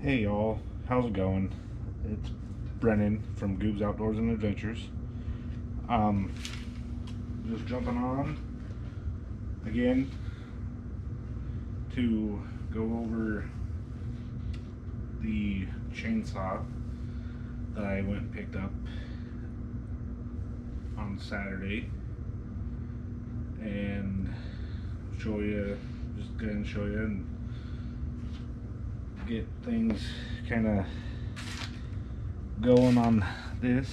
Hey y'all, how's it going? It's Brennan from Outdoors&adventures. Um, just jumping on again to go over the chainsaw that I went and picked up on Saturday, and show you, just go ahead and show you and get things kind of going on this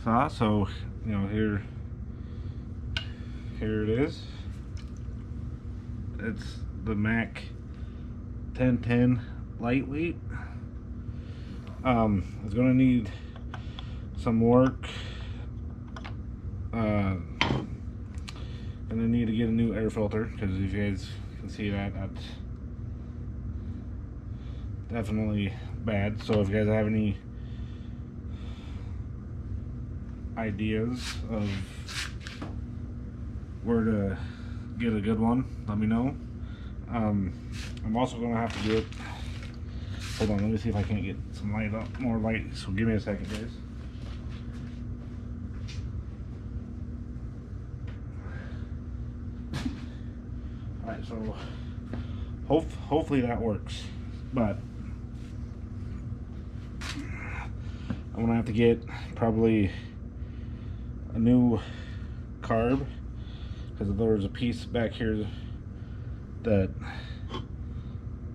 saw. So, you know, here it is. It's the Mac 1010 lightweight. It's gonna need some work. Gonna need to get a new air filter, because if you guys can see that, that's definitely bad. So if you guys have any ideas of where to get a good one, let me know. I'm also gonna have to get, hold on, let me see if I can't get some light up, more light, so give me a second, guys. Alright, so hopefully that works, but I'm gonna have to get probably a new carb, because there's a piece back here that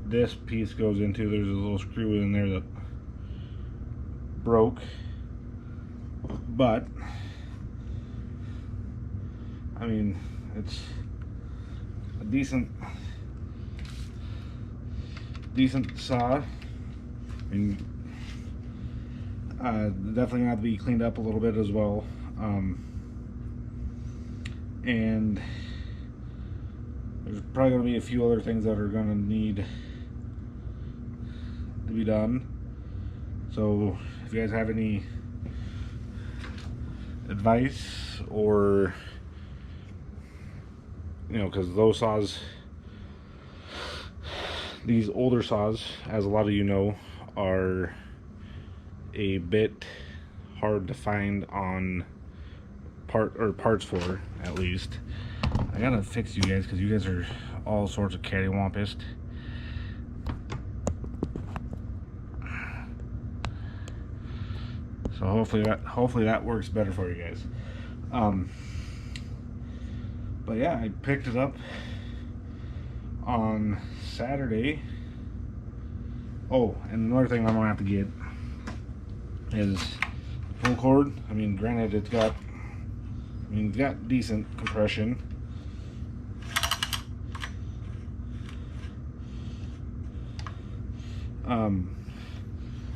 this piece goes into. There's a little screw in there that broke, but I mean, it's a decent saw. I mean, definitely gonna have to be cleaned up a little bit as well, and there's probably gonna be a few other things that are gonna need to be done. So if you guys have any advice, or you know, because those saws, these older saws, as a lot of you know, are a bit hard to find on parts for, at least. I gotta fix you guys, because you guys are all sorts of cattywampus. So hopefully that works better for you guys. But yeah, I picked it up on Saturday. Oh, and another thing I'm gonna have to get is the pull cord. I mean, granted, it's got decent compression.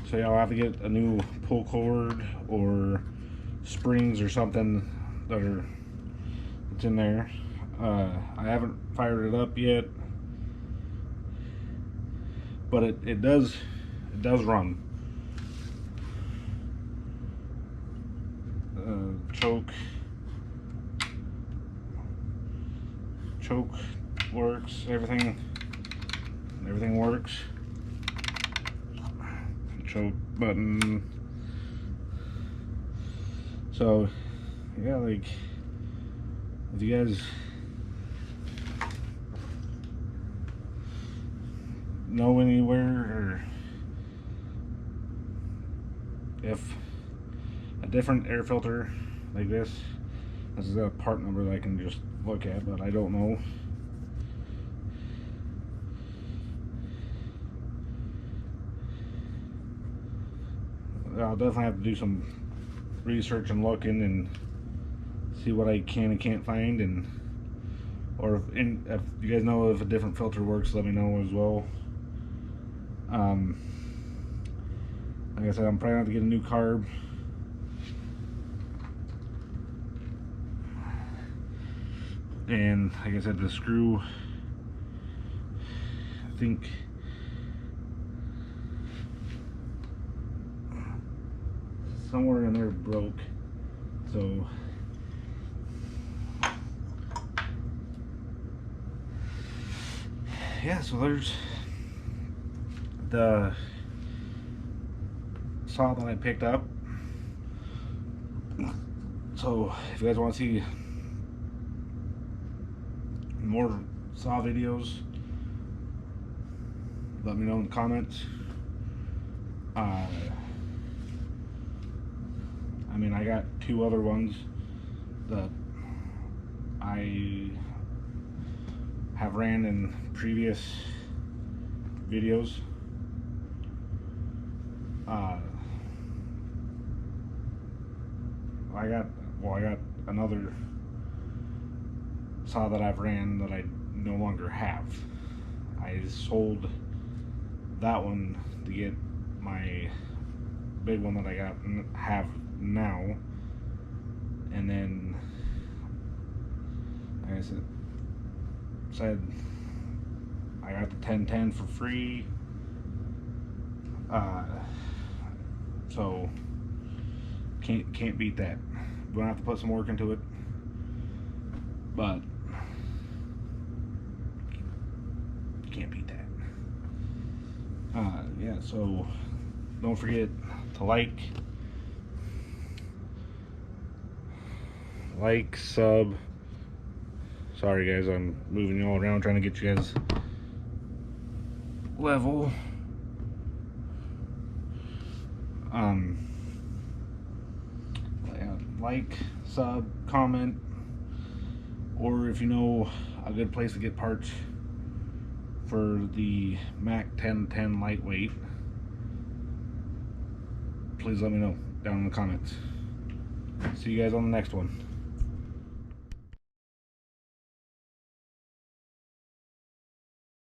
So yeah, I'll have to get a new pull cord or springs or something that's in there. I haven't fired it up yet, but it does run. Choke works. Everything works. Choke button. So yeah, like, if you guys know anywhere, or if a different air filter like this is a part number that I can just look at, but I don't know. I'll definitely have to do some research and looking and see what I can and can't find, and or if you guys know if a different filter works, let me know as well. Like I said, I'm probably gonna have to get a new carb. And like I said, the screw, I think somewhere in there broke. So yeah, so the saw that I picked up. So if you guys want to see more saw videos, let me know in the comments. I mean, I got 2 other ones that I have ran in previous videos. I got another saw that I've ran that I no longer have. I sold that one to get my big one that I have now, and then like I said I got the 1010 for free, so can't beat that. We're gonna have to put some work into it, but can't beat that. Yeah, so don't forget to like, sub. Sorry guys, I'm moving you all around trying to get you guys level. Like, sub, comment, or if you know a good place to get parts for the Mac 1010 lightweight, please let me know down in the comments. See you guys on the next one.